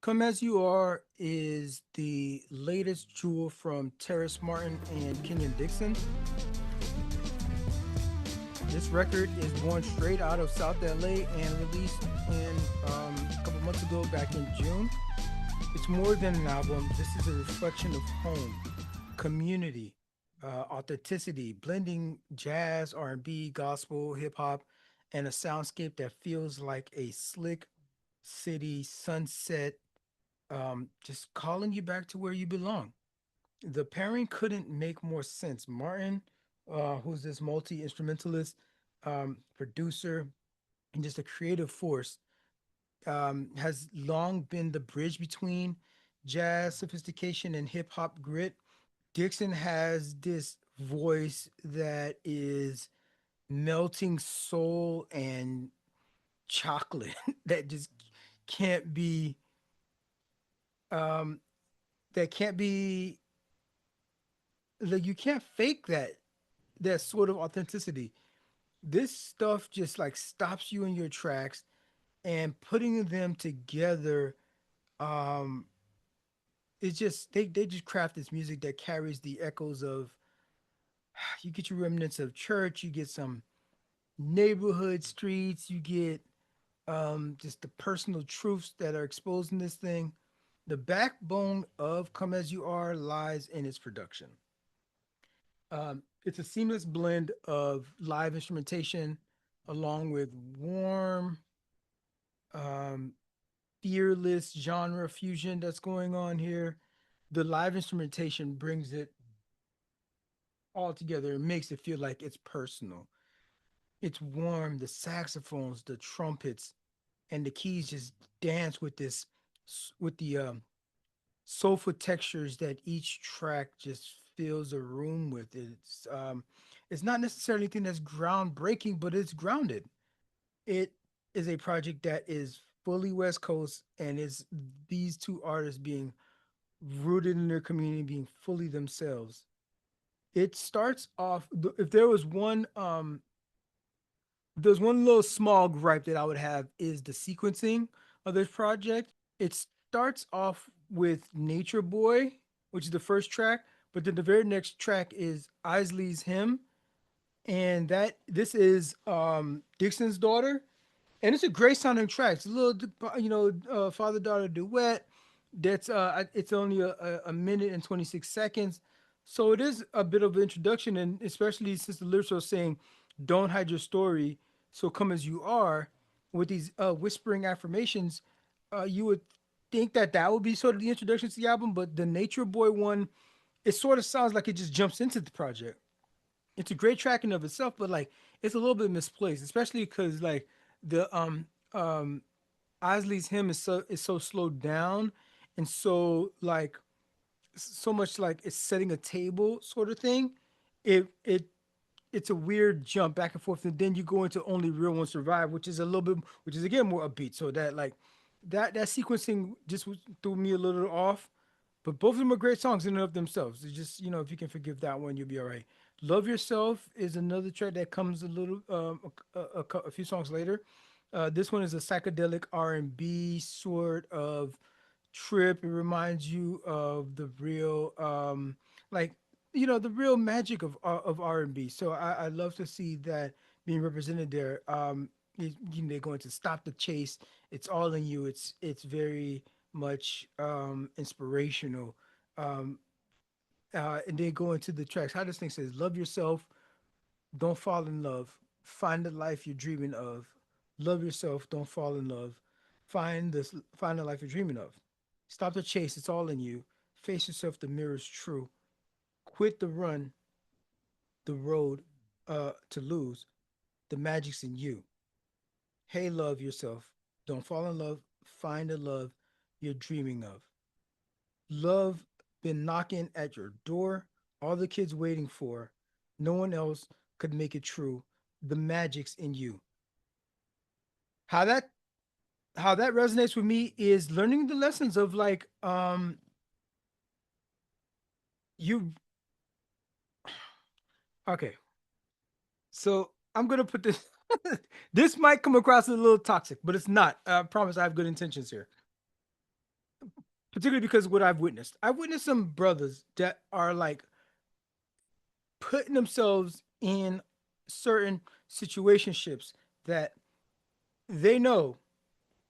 Come As You Are is the latest jewel from Terrace Martin and Kenyon Dixon. This record is born straight out of South LA and released in a couple months ago, back in June. It's more than an album. This is a reflection of home, community, authenticity, blending jazz, R&B, gospel, hip hop, and a soundscape that feels like a slick city sunset, just calling you back to where you belong. The pairing couldn't make more sense. Martin, who's this multi instrumentalist, producer, and just a creative force, has long been the bridge between jazz sophistication and hip hop grit. Dixon has this voice that is melting soul and chocolate that just can't be um that can't be like, you can't fake that sort of authenticity. This stuff just like stops you in your tracks, and putting them together, um it's just they just craft this music that carries the echoes of, you get your remnants of church, you get some neighborhood streets, you get just the personal truths that are exposed in this thing. The backbone of Come As You Are lies in its production. It's a seamless blend of live instrumentation along with warm, um, fearless genre fusion that's going on here. The live instrumentation brings it all together and makes it feel like it's personal. It's warm. The saxophones, the trumpets, and the keys just dance with this, with the soulful textures that each track just fills a room with. It's not necessarily anything that's groundbreaking, but it's grounded. It is a project that is fully West Coast, and is these two artists being rooted in their community, being fully themselves. It starts off. If there was one, there's one little small gripe that I would have, is the sequencing of this project. It starts off with Nature Boy, which is the first track, but then the very next track is Isley's Hymn, and that this is Dixon's daughter, and it's a great sounding track. It's a little, father daughter duet. It's only a minute and 26 seconds, so it is a bit of an introduction, and especially since the lyrics are saying, "Don't hide your story, so come as you are," with these whispering affirmations, you would think that that would be sort of the introduction to the album. But the Nature Boy one, it sort of sounds like it just jumps into the project. It's a great track in of itself, but like it's a little bit misplaced, especially because like the Isley's Hymn is so slowed down, and so like so much like it's setting a table sort of thing. It it's a weird jump back and forth, and then you go into Only Real Ones Survive, which is a little bit, which is again more upbeat. So that like that sequencing just threw me a little off. But both of them are great songs in and of themselves. It's just, if you can forgive that one, you'll be all right. Love Yourself is another track that comes a little a few songs later. This one is a psychedelic R&B sort of trip. It reminds you of the real like the real magic of R&B. So I love to see that being represented there. They're going to Stop the Chase. It's all in you. It's very much inspirational. Um, and then go into the tracks. How this thing says, "Love yourself, don't fall in love, find the life you're dreaming of. Love yourself, don't fall in love, find the life you're dreaming of. Stop the chase, it's all in you. Face yourself, the mirror's true. Quit the run, the road to lose. The magic's in you. Hey, love yourself, don't fall in love, find the love you're dreaming of. Love been knocking at your door, all the kids waiting for. No one else could make it true. The magic's in you." How that resonates with me is learning the lessons of like you okay. So I'm gonna put this this might come across as a little toxic, but it's not. I promise I have good intentions here. particularly because of what I've witnessed. I've witnessed some brothers that are like putting themselves in certain situationships that they know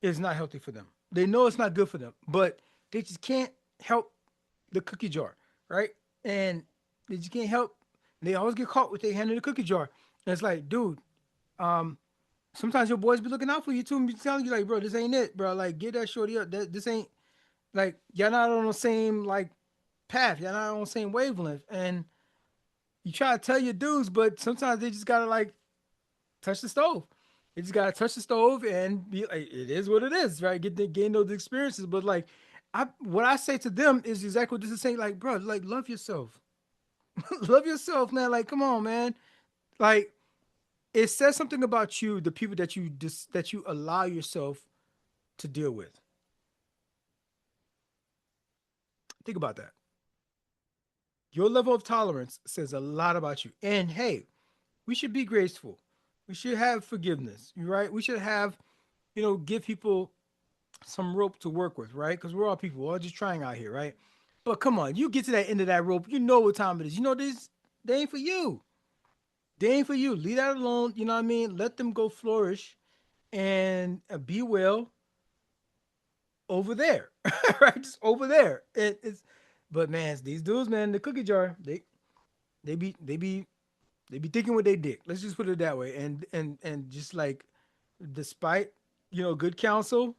is not healthy for them. They know it's not good for them, but they just can't help the cookie jar, right? And they just can't help. They always get caught with their hand in the cookie jar. And it's like, dude, um, sometimes your boys be looking out for you too and be telling you like, bro, this ain't it, bro. Like, get that shorty up. This ain't like y'all not on the same like path. Y'all not on the same wavelength. And you try to tell your dudes, but sometimes they just gotta like touch the stove. You just gotta touch the stove and be like, it is what it is, right? Gain those experiences. But like, what I say to them is exactly what this is saying. Like, bro, like love yourself, love yourself, man. Like, come on, man. Like, it says something about you, the people that that you allow yourself to deal with. Think about that. Your level of tolerance says a lot about you. And hey, we should be graceful. We should have forgiveness, right? We should have, give people some rope to work with, right? Because we're all people, we're all just trying out here, right? But come on, you get to that end of that rope, you know what time it is. You know this, they ain't for you. They ain't for you. Leave that alone. You know what I mean? Let them go flourish and be well over there, right? Just over there. But man, these dudes, man, the cookie jar, they be they be they be thinking what they dick. Let's just put it that way. And just like, despite good counsel,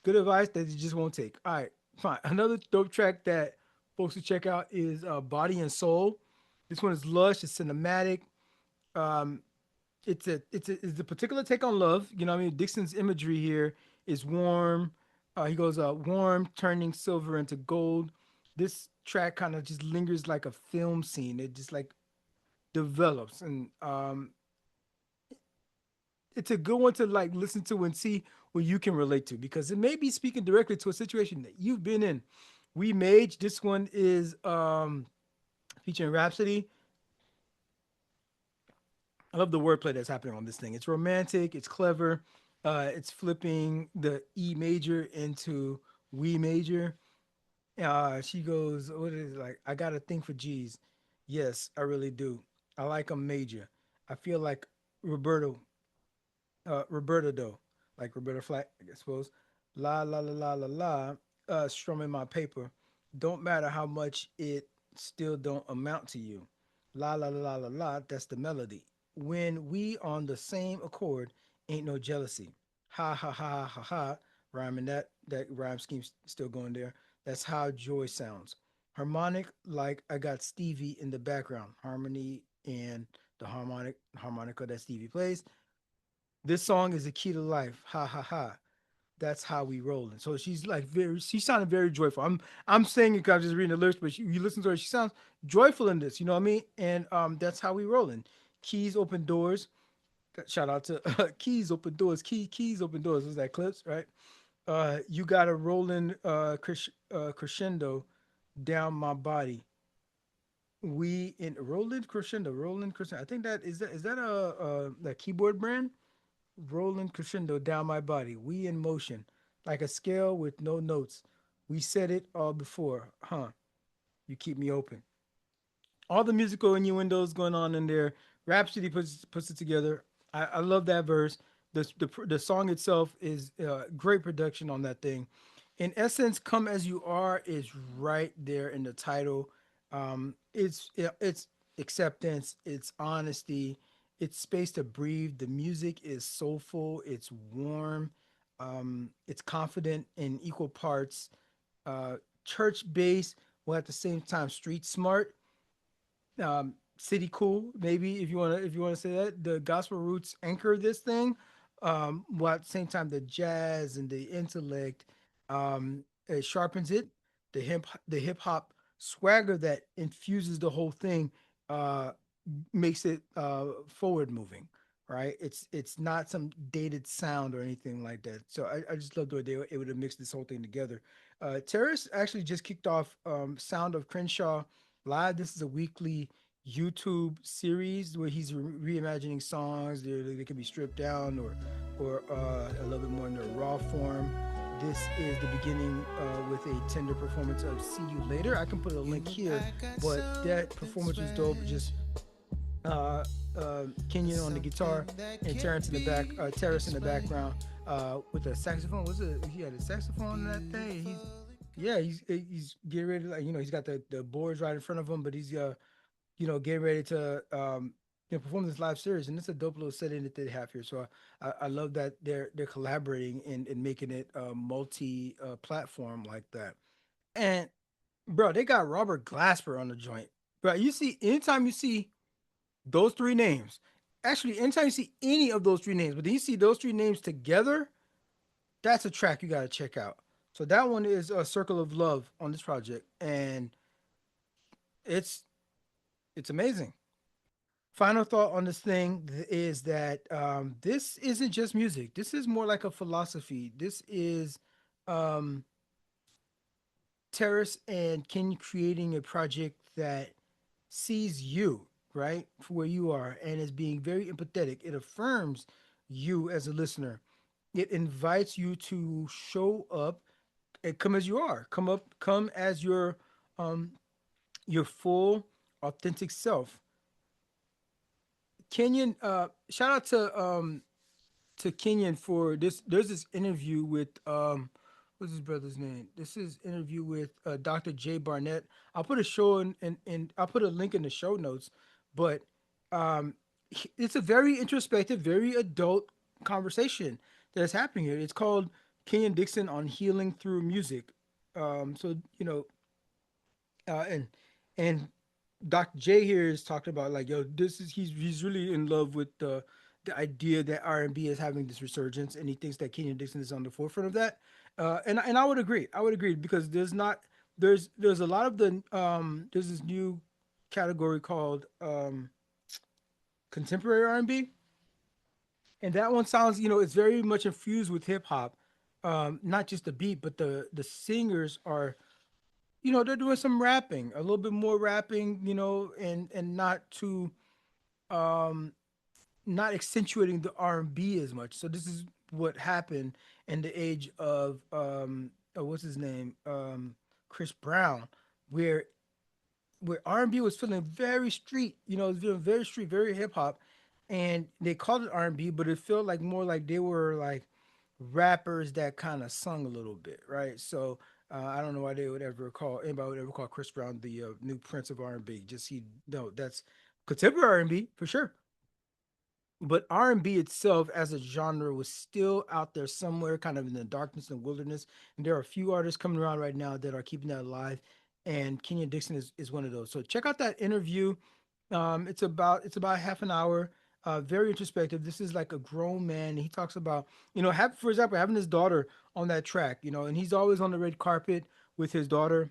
good advice that you just won't take. All right, fine. Another dope track that folks should check out is Body and Soul. This one is lush. It's cinematic. Um, it's a particular take on love. You know what I mean? Dixon's imagery here is warm. He goes warm, turning silver into gold. This track kind of just lingers like a film scene. It just like develops, and it's a good one to like listen to and see what you can relate to because it may be speaking directly to a situation that you've been in. We Mage. This one is featuring Rhapsody. I love the wordplay that's happening on this thing. It's romantic. It's clever. It's flipping the E major into We major. She goes, "What is it like? I got a thing for G's. Yes, I really do. I like them major. I feel like Roberto Roberta though, like Roberta Flack, I suppose. La la la la la la. Strumming my paper. Don't matter how much it still don't amount to you. La la la la la la. That's the melody. When we on the same accord, ain't no jealousy. Ha ha ha ha ha. Rhyming that rhyme scheme's still going there. That's how joy sounds. Harmonic, like I got Stevie in the background. Harmony and the harmonica that Stevie plays. This song is the key to life. Ha ha ha. That's how we rolling. So she's like she sounded very joyful. I'm saying it because I'm just reading the lyrics, but you listen to her, she sounds joyful in this. You know what I mean? And that's how we rolling. Keys open doors. Shout out to Keys open doors. Keys open doors. Was that clips right? You got a rolling crescendo down my body. We in rolling crescendo. I think that is that a keyboard brand? Rolling crescendo down my body. We in motion, like a scale with no notes. We said it all before, huh? You keep me open. All the musical innuendos going on in there. Rhapsody puts it together. I love that verse. The song itself is great production on that thing. In essence, "Come as You Are" is right there in the title. It's acceptance, it's honesty, it's space to breathe. The music is soulful, it's warm, it's confident in equal parts. Church bass, while at the same time street smart. City cool, maybe if you wanna say that. The gospel roots anchor this thing, while at the same time the jazz and the intellect it sharpens it. The hip hop swagger that infuses the whole thing uh, makes it forward moving. Right, it's not some dated sound or anything like that. So I just love the way they were able to mix this whole thing together. Terrace actually just kicked off Sound of Crenshaw Live. This is a weekly YouTube series where he's reimagining songs. They can be stripped down or a little bit more in their raw form. this is the beginning with a tender performance of "See You Later." I can put a link here, but that performance was dope. Just uh, Kenyon on the guitar and Terrace in the background with a saxophone. Was it? He had a saxophone in that thing. He's getting ready. To, like, he's got the boards right in front of him, but he's getting ready to perform this live series, and it's a dope little setting that they have here. So I love that they're collaborating and making it multi platform like that. And bro, they got Robert Glasper on the joint. Bro, you see, anytime you see those three names, actually, anytime you see any of those three names, but then you see those three names together, that's a track you got to check out. So that one is a Circle of Love on this project, and it's it's amazing. Final thought on this thing is that this isn't just music. This is more like a philosophy. This is um, Terrace and Ken creating a project that sees you, right, for where you are and is being very empathetic. It affirms you as a listener. It invites you to show up and come as you are. Come as um, your full, authentic self. Kenyon, shout out to Kenyon for this. There's this interview with what's his brother's name? This is interview with Dr. J Barnett. I'll put a show in I'll put a link in the show notes. But it's a very introspective, very adult conversation that's happening here. It's called Kenyon Dixon on healing through music. So and Dr. J here is talking about like, yo, this is he's really in love with the idea that R&B is having this resurgence, and he thinks that Kenyon Dixon is on the forefront of that. And I would agree. I would agree because there's a lot of the there's this new category called contemporary R&B, and that one sounds, it's very much infused with hip hop. Not just the beat, but the singers are, they're doing some rapping, a little bit more rapping, and um not accentuating the R&B as much. So this is what happened in the age of what's his name, Chris Brown, where R&B was feeling very street, it was feeling very street, very hip hop, and they called it R&B, but it felt like more like they were like rappers that kind of sung a little bit, right? So I don't know why anybody would ever call Chris Brown the new Prince of R&B. Just he no, that's contemporary R&B for sure, but R&B itself as a genre was still out there somewhere, kind of in the darkness and wilderness. And there are a few artists coming around right now that are keeping that alive, and Kenyon Dixon is one of those. So check out that interview. It's about half an hour. Very introspective. This is like a grown man. He talks about, for example, having his daughter on that track, and he's always on the red carpet with his daughter,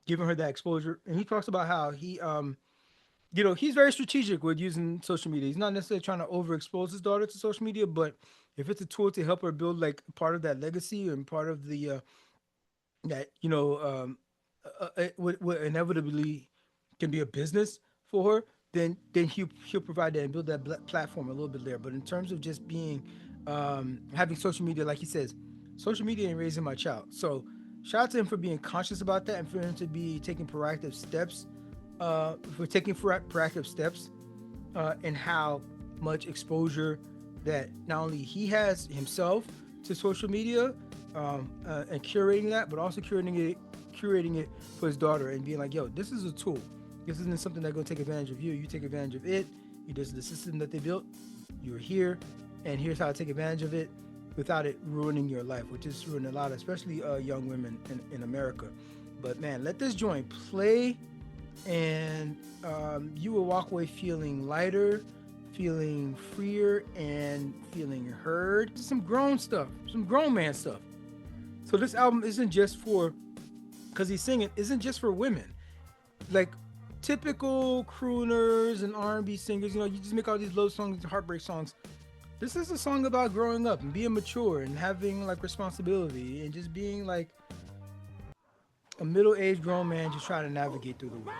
giving her that exposure. And he talks about how he's very strategic with using social media. He's not necessarily trying to overexpose his daughter to social media, but if it's a tool to help her build like part of that legacy and part of the that what inevitably can be a business for her, then he'll provide that and build that platform a little bit there. But in terms of just being having social media, like he says, social media ain't raising my child. So shout out to him for being conscious about that and for him to be taking proactive steps and how much exposure that not only he has himself to social media and curating that, but also curating it for his daughter and being like, yo, this is a tool. This isn't something that's gonna take advantage of you. You take advantage of it. This is the system that they built. You're here, and here's how to take advantage of it without it ruining your life, which is ruining a lot, especially young women in America. But man, let this joint play, and you will walk away feeling lighter, feeling freer, and feeling heard. Just some grown stuff, some grown man stuff. So this album isn't just for, because he's singing, isn't just for women. Like typical crooners and R&B singers, you just make all these love songs, heartbreak songs. This is a song about growing up and being mature and having like responsibility and just being like a middle-aged grown man just trying to navigate through the world.